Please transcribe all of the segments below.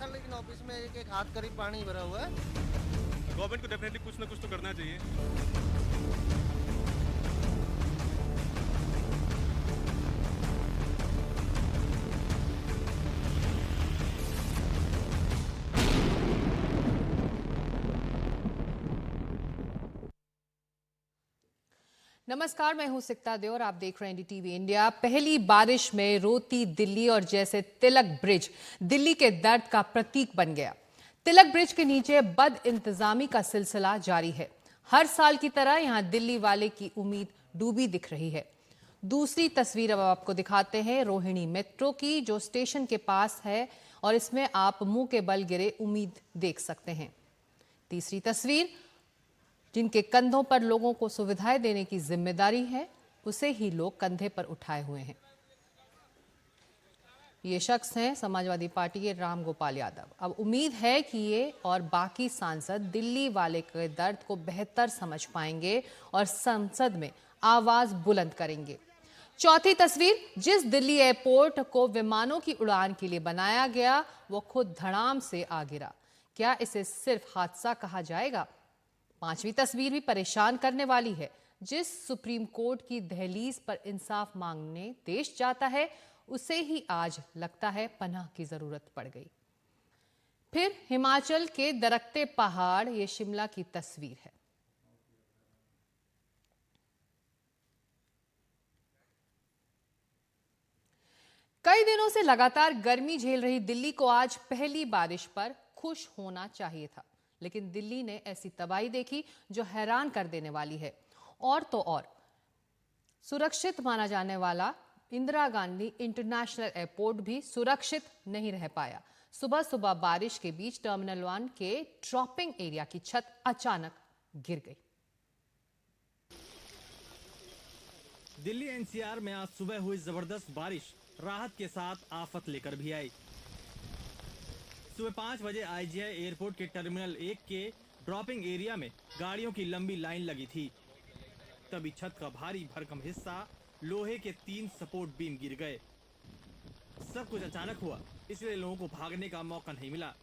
था, लेकिन ऑफिस में एक हाथ करीब पानी भरा हुआ है। गवर्नमेंट को डेफिनेटली कुछ ना कुछ तो करना चाहिए। नमस्कार, मैं हूं सिकता दे और आप देख रहे हैं एनडीटीवी इंडिया। पहली बारिश में रोती दिल्ली और जैसे तिलक ब्रिज दिल्ली के दर्द का प्रतीक बन गया। तिलक ब्रिज के नीचे बद इंतजामी का सिलसिला जारी है। हर साल की तरह यहां दिल्ली वाले की उम्मीद डूबी दिख रही है। दूसरी तस्वीर अब आपको दिखाते हैं रोहिणी मेट्रो की, जो स्टेशन के पास है और इसमें आप मुंह के बल गिरे उम्मीद देख सकते हैं। तीसरी तस्वीर, जिनके कंधों पर लोगों को सुविधाएं देने की जिम्मेदारी है, उसे ही लोग कंधे पर उठाए हुए हैं। ये शख्स हैं समाजवादी पार्टी के राम गोपाल यादव। अब उम्मीद है कि ये और बाकी सांसद दिल्ली वाले के दर्द को बेहतर समझ पाएंगे और संसद में आवाज बुलंद करेंगे। चौथी तस्वीर, जिस दिल्ली एयरपोर्ट को विमानों की उड़ान के लिए बनाया गया, वो खुद धड़ाम से आ गिरा। क्या इसे सिर्फ हादसा कहा जाएगा? पांचवी तस्वीर भी परेशान करने वाली है। जिस सुप्रीम कोर्ट की दहलीज पर इंसाफ मांगने देश जाता है, उसे ही आज लगता है पनाह की जरूरत पड़ गई। फिर हिमाचल के दरकते पहाड़, ये शिमला की तस्वीर है। कई दिनों से लगातार गर्मी झेल रही दिल्ली को आज पहली बारिश पर खुश होना चाहिए था, लेकिन दिल्ली ने ऐसी तबाही देखी जो हैरान कर देने वाली है। और तो और, सुरक्षित माना जाने वाला इंदिरा गांधी इंटरनेशनल एयरपोर्ट भी सुरक्षित नहीं रह पाया। सुबह सुबह बारिश के बीच टर्मिनल 1 के ड्रॉपिंग एरिया की छत अचानक गिर गई। दिल्ली एनसीआर में आज सुबह हुई जबरदस्त बारिश राहत के साथ आफत लेकर भी आई। सुबह 5 बजे आईजीआई एयरपोर्ट के टर्मिनल 1 के ड्रॉपिंग एरिया में गाड़ियों की लंबी लाइन लगी थी। तभी छत का भारी भरकम हिस्सा, लोहे के 3 सपोर्ट बीम गिर गए। सब कुछ अचानक हुआ, इसलिए लोगों को भागने का मौका नहीं मिला।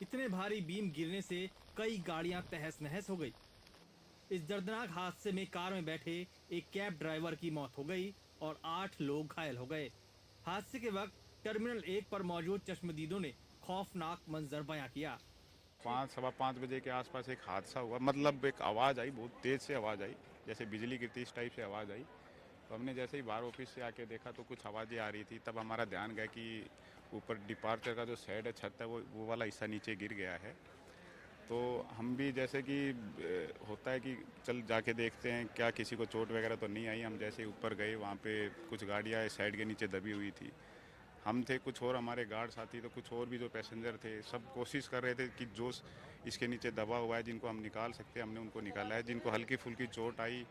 इतने भारी बीम गिरने से कई गाड़ियां तहस नहस हो गई। इस दर्दनाक हादसे में कार में बैठे एक कैब ड्राइवर की मौत हो गई और 8 लोग घायल हो गए। हादसे के वक्त टर्मिनल 1 पर मौजूद चश्मदीदों ने खौफनाक मंजर बयां किया। 5-5:15 बजे के आसपास एक हादसा हुआ। मतलब एक आवाज़ आई, बहुत तेज़ से आवाज़ आई, जैसे बिजली गिरती इस टाइप से आवाज़ आई। तो हमने जैसे ही बाहर ऑफिस से आके देखा तो कुछ आवाज़ें आ रही थी। तब हमारा ध्यान गया कि ऊपर डिपार्चर का जो शेड है, छत है, वो वाला हिस्सा नीचे गिर गया है। तो हम भी जैसे कि होता है कि चल जाके देखते हैं क्या किसी को चोट वगैरह तो नहीं आई। हम जैसे ही ऊपर गए, वहाँ पे कुछ गाड़ियाँ साइड के नीचे दबी हुई थी। हम थे, कुछ और हमारे गार्ड साथी, तो कुछ और भी जो पैसेंजर थे, सब कोशिश कर रहे थे कि जो इसके नीचे दबा हुआ है, जिनको हम निकाल सकते हैं, हमने उनको निकाला है। जिनको हल्की फुल्की चोट आई,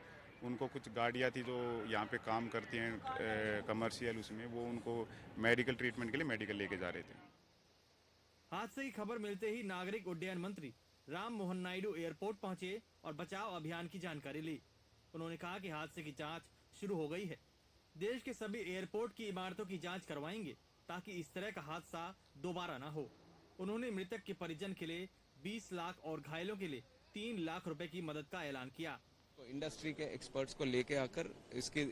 उनको कुछ गाड़ियाँ थी जो यहाँ पे काम करती हैं कमर्शियल, उसमें वो उनको मेडिकल ट्रीटमेंट के लिए मेडिकल लेके जा रहे थे। हादसे की खबर मिलते ही नागरिक उड्डयन मंत्री राम मोहन नायडू एयरपोर्ट पहुंचे और बचाव अभियान की जानकारी ली। उन्होंने कहा कि हादसे की जांच शुरू हो गई है। देश के सभी एयरपोर्ट की इमारतों की जांच करवाएंगे ताकि इस तरह का हादसा दोबारा ना हो। उन्होंने मृतक के परिजन के लिए 20 लाख और घायलों के लिए 3 लाख रुपए की मदद का ऐलान किया। तो इंडस्ट्री के एक्सपर्ट्स को लेके आकर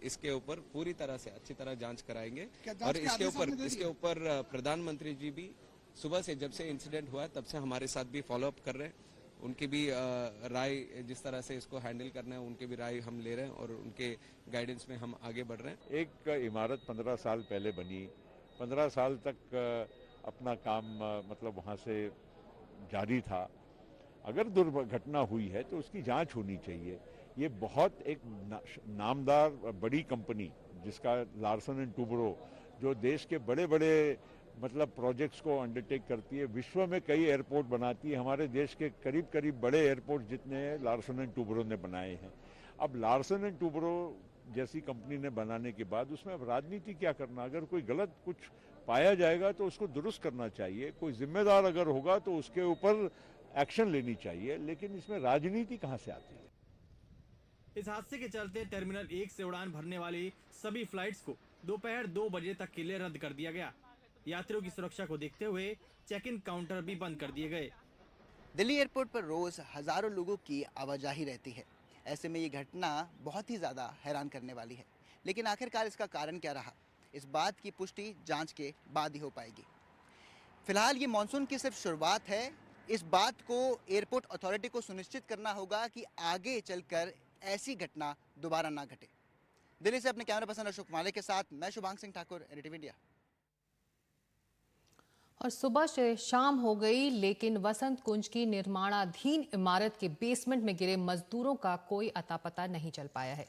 इसके ऊपर पूरी तरह से अच्छी तरह जांच कराएंगे। और इसके ऊपर प्रधानमंत्री जी भी सुबह से, जब से इंसिडेंट हुआ तब से हमारे साथ भी फॉलो अप कर रहे हैं। उनकी भी राय, जिस तरह से इसको हैंडल करना है, उनकी भी राय हम ले रहे हैं और उनके गाइडेंस में हम आगे बढ़ रहे हैं। एक इमारत 15 साल पहले बनी, 15 साल तक अपना काम मतलब वहाँ से जारी था। अगर दुर्घटना हुई है तो उसकी जांच होनी चाहिए। ये बहुत एक नामदार बड़ी कंपनी, जिसका लार्सन एंड टूब्रो, जो देश के बड़े बड़े मतलब प्रोजेक्ट्स को अंडरटेक करती है, विश्व में कई एयरपोर्ट बनाती है। हमारे देश के करीब करीब बड़े एयरपोर्ट जितने हैं लार्सन एंड टूब्रो ने बनाए हैं। अब लार्सन एंड टूब्रो जैसी कंपनी ने बनाने के बाद उसमें अब राजनीति क्या करना? अगर कोई गलत कुछ पाया जाएगा तो उसको दुरुस्त करना चाहिए। कोई जिम्मेदार अगर होगा तो उसके ऊपर एक्शन लेनी चाहिए, लेकिन इसमें राजनीति कहाँ से आती है? इस हादसे के चलते टर्मिनल 1 से उड़ान भरने वाली सभी फ्लाइट्स को दोपहर 2 बजे तक के लिए रद्द कर दिया गया। यात्रियों की सुरक्षा को देखते हुए चेक इन काउंटर भी बंद कर दिए गए। दिल्ली एयरपोर्ट पर रोज हजारों लोगों की आवाजाही रहती है। ऐसे में ये घटना बहुत ही ज़्यादा हैरान करने वाली है। लेकिन आखिरकार इसका कारण क्या रहा, इस बात की पुष्टि जांच के बाद ही हो पाएगी। फिलहाल ये मानसून की सिर्फ शुरुआत है। इस बात को एयरपोर्ट अथॉरिटी को सुनिश्चित करना होगा कि आगे चलकर ऐसी घटना दोबारा ना घटे। दिल्ली से अपने कैमरा पर्सन अशोक माले के साथ मैं शुभांग सिंह ठाकुर, NDTV इंडिया। और सुबह से शाम हो गई, लेकिन वसंत कुंज की निर्माणाधीन इमारत के बेसमेंट में गिरे मजदूरों का कोई अता पता नहीं चल पाया है।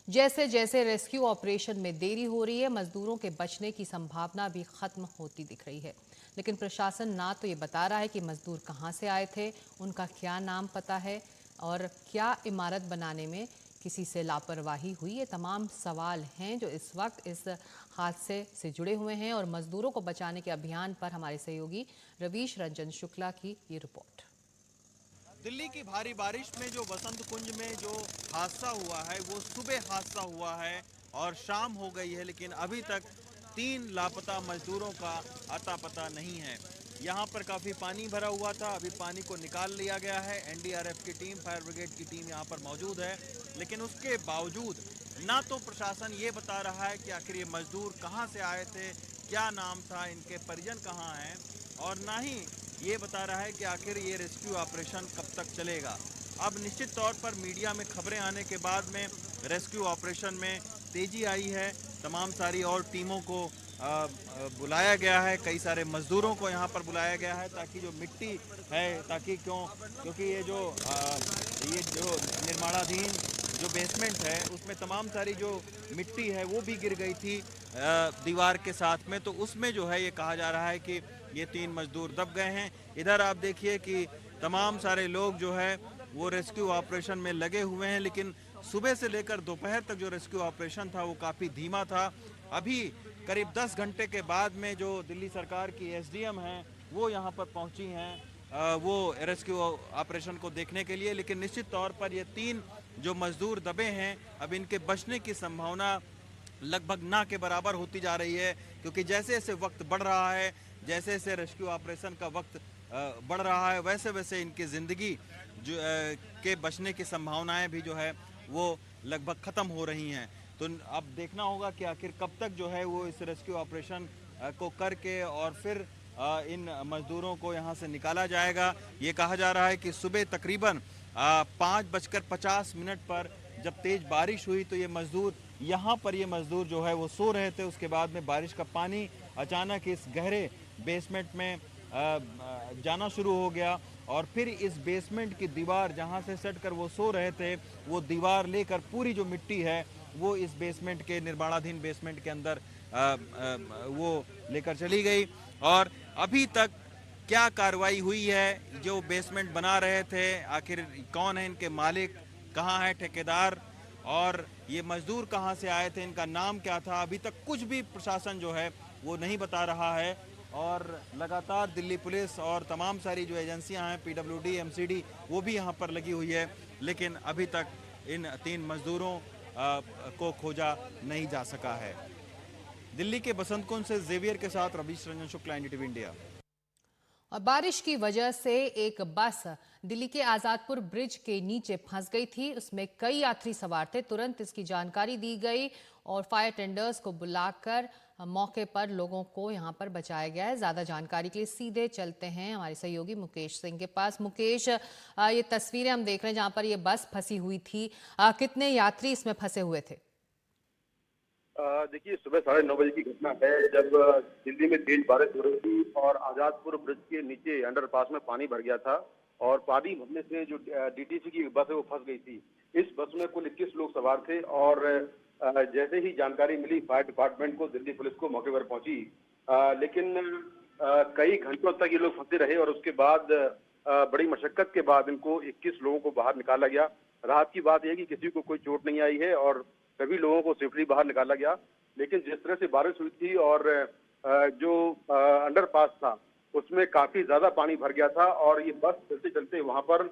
जैसे जैसे रेस्क्यू ऑपरेशन में देरी हो रही है, मजदूरों के बचने की संभावना भी खत्म होती दिख रही है। लेकिन प्रशासन ना तो ये बता रहा है कि मजदूर कहां से आए थे, उनका क्या नाम पता है और क्या इमारत बनाने में किसी से लापरवाही हुई। ये तमाम सवाल हैं जो इस वक्त इस हादसे से जुड़े हुए हैं। और मजदूरों को बचाने के अभियान पर हमारे सहयोगी रवीश रंजन शुक्ला की ये रिपोर्ट। दिल्ली की भारी बारिश में जो वसंत कुंज में जो हादसा हुआ है वो सुबह हादसा हुआ है और शाम हो गई है, लेकिन अभी तक 3 लापता मजदूरों का अता पता नहीं है। यहाँ पर काफ़ी पानी भरा हुआ था, अभी पानी को निकाल लिया गया है। NDRF की टीम, फायर ब्रिगेड की टीम यहाँ पर मौजूद है, लेकिन उसके बावजूद ना तो प्रशासन ये बता रहा है कि आखिर ये मजदूर कहाँ से आए थे, क्या नाम था, इनके परिजन कहाँ हैं, और ना ही ये बता रहा है कि आखिर ये रेस्क्यू ऑपरेशन कब तक चलेगा। अब निश्चित तौर पर मीडिया में खबरें आने के बाद में रेस्क्यू ऑपरेशन में तेजी आई है। तमाम सारी और टीमों को बुलाया गया है, कई सारे मजदूरों को यहाँ पर बुलाया गया है ताकि जो मिट्टी है, ताकि क्योंकि ये जो निर्माणाधीन जो बेसमेंट है उसमें तमाम सारी जो मिट्टी है वो भी गिर गई थी दीवार के साथ में, तो उसमें जो है ये कहा जा रहा है कि ये 3 मजदूर दब गए हैं। इधर आप देखिए कि तमाम सारे लोग जो है वो रेस्क्यू ऑपरेशन में लगे हुए हैं, लेकिन सुबह से लेकर दोपहर तक जो रेस्क्यू ऑपरेशन था वो काफ़ी धीमा था। अभी करीब 10 घंटे के बाद में जो दिल्ली सरकार की SDM हैं वो यहाँ पर पहुँची हैं वो रेस्क्यू ऑपरेशन को देखने के लिए। लेकिन निश्चित तौर पर ये 3 जो मजदूर दबे हैं, अब इनके बचने की संभावना लगभग ना के बराबर होती जा रही है, क्योंकि जैसे जैसे वक्त बढ़ रहा है, जैसे जैसे रेस्क्यू ऑपरेशन का वक्त बढ़ रहा है, वैसे वैसे इनकी ज़िंदगी जो के बचने की संभावनाएं भी जो है वो लगभग ख़त्म हो रही हैं। तो अब देखना होगा कि आखिर कब तक जो है वो इस रेस्क्यू ऑपरेशन को करके और फिर इन मजदूरों को यहाँ से निकाला जाएगा। ये कहा जा रहा है कि सुबह तकरीबन 5:50 पर जब तेज़ बारिश हुई तो ये मजदूर जो है वो सो रहे थे। उसके बाद में बारिश का पानी अचानक इस गहरे बेसमेंट में जाना शुरू हो गया और फिर इस बेसमेंट की दीवार जहाँ से सटकर वो सो रहे थे, वो दीवार लेकर पूरी जो मिट्टी है वो इस बेसमेंट के निर्माणाधीन बेसमेंट के अंदर वो लेकर चली गई। और अभी तक क्या कार्रवाई हुई है, जो बेसमेंट बना रहे थे आखिर कौन है इनके मालिक, कहाँ है ठेकेदार, और ये मजदूर कहाँ से आए थे, इनका नाम क्या था, अभी तक कुछ भी प्रशासन जो है वो नहीं बता रहा है। और लगातार दिल्ली पुलिस और तमाम सारी जो एजेंसियां हैं, PWD, MCD, वो भी यहाँ पर लगी हुई है, लेकिन अभी तक इन 3 मजदूरों को खोजा नहीं जा सका है। दिल्ली के बसंत कुंज से जेवियर के साथ रवीश रंजन शुक्ला, NDTV इंडिया। और बारिश की वजह से एक बस दिल्ली के आज़ादपुर ब्रिज के नीचे फंस गई थी। उसमें कई यात्री सवार थे। तुरंत इसकी जानकारी दी गई और फायर टेंडर्स को बुलाकर मौके पर लोगों को यहां पर बचाया गया है। ज़्यादा जानकारी के लिए सीधे चलते हैं हमारे सहयोगी मुकेश सिंह के पास। मुकेश, ये तस्वीरें हम देख रहे हैं जहां पर ये बस फंसी हुई थी, कितने यात्री इसमें फंसे हुए थे? देखिए, सुबह 9:30 बजे की घटना है जब दिल्ली में तेज बारिश हो रही थी और आजादपुर ब्रिज के नीचे अंडरपास में पानी भर गया था और पानी भरने से जो DTC की बस है वो फंस गई थी। इस बस में कुल 21 लोग सवार थे और जैसे ही जानकारी मिली फायर डिपार्टमेंट को, दिल्ली पुलिस को मौके पर पहुंची, लेकिन कई घंटों तक ये लोग फंसे रहे और उसके बाद बड़ी मशक्कत के बाद इनको 21 लोगों को बाहर निकाला गया। राहत की बात यह कि किसी को कोई चोट नहीं आई है और सभी लोगों को सेफली बाहर निकाला गया। लेकिन जिस तरह से बारिश हुई थी और जो अंडरपास था उसमें काफी ज्यादा पानी भर गया था और ये बस चलते चलते वहां पर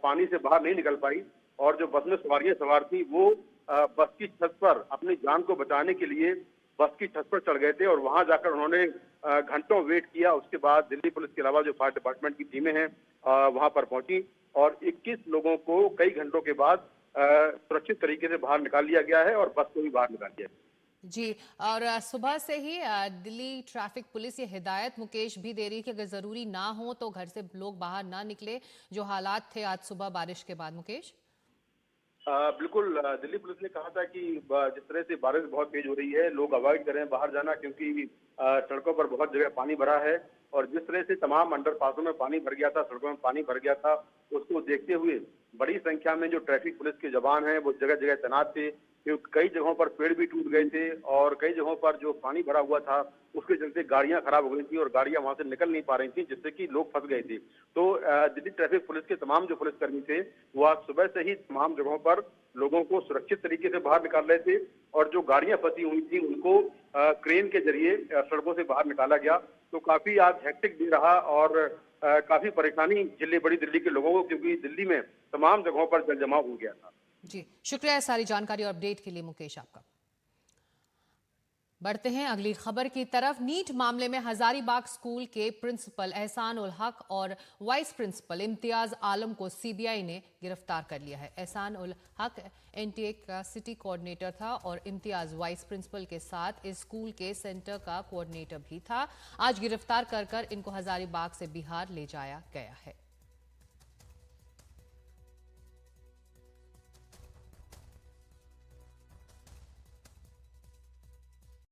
पानी से बाहर नहीं निकल पाई और जो बस में सवारियां सवार थी वो बस की छत पर अपनी जान को बचाने के लिए बस की छत पर चढ़ गए थे और वहां जाकर उन्होंने घंटों वेट किया। उसके बाद दिल्ली पुलिस के अलावा जो फायर डिपार्टमेंट की टीमें हैं वहां पर पहुंची और 21 लोगों को कई घंटों के बाद सुरक्षित तरीके से बाहर निकाल लिया गया है और बस को भी बाहर निकाल लिया गया। जी, और सुबह से ही दिल्ली ट्रैफिक पुलिस ये हिदायत मुकेश भी दे रही है कि अगर जरूरी ना हो तो घर से लोग बाहर ना निकले, जो हालात थे आज सुबह बारिश के बाद। मुकेश, बिल्कुल, दिल्ली पुलिस ने कहा था कि जिस तरह से बारिश बहुत तेज हो रही है, लोग अवॉइड करें बाहर जाना, क्योंकि सड़कों पर बहुत जगह पानी भरा है और जिस तरह से तमाम अंडरपासों में पानी भर गया था, सड़कों में पानी भर गया था, उसको देखते हुए बड़ी संख्या में जो ट्रैफिक पुलिस के जवान हैं वो जगह जगह तैनात थे। क्योंकि कई जगहों पर पेड़ भी टूट गए थे और कई जगहों पर जो पानी भरा हुआ था उसके चलते गाड़ियां खराब हो गई थी और गाड़ियां वहां से निकल नहीं पा रही थी, जिससे कि लोग फंस गए थे। तो दिल्ली ट्रैफिक पुलिस के तमाम जो पुलिसकर्मी थे वो आज सुबह से ही तमाम जगहों पर लोगों को सुरक्षित तरीके से बाहर निकाल रहे थे और जो गाड़ियां फंसी हुई थी उनको क्रेन के जरिए सड़कों से बाहर निकाला गया। तो काफी आज हेक्टिक भी रहा और काफी परेशानी झेलनी पड़ी दिल्ली के लोगों को, क्योंकि दिल्ली में तमाम जगहों पर जल जमाव हो गया था। जी शुक्रिया सारी जानकारी और अपडेट के लिए मुकेश आपका। बढ़ते हैं अगली खबर की तरफ। नीट मामले में हजारीबाग स्कूल के प्रिंसिपल एहसान उल हक और वाइस प्रिंसिपल इम्तियाज आलम को सीबीआई ने गिरफ्तार कर लिया है। एहसान उल हक एनटीए का सिटी कोऑर्डिनेटर था और इम्तियाज वाइस प्रिंसिपल के साथ इस स्कूल के सेंटर का कोऑर्डिनेटर भी था। आज गिरफ्तार कर इनको हजारीबाग से बिहार ले जाया गया है।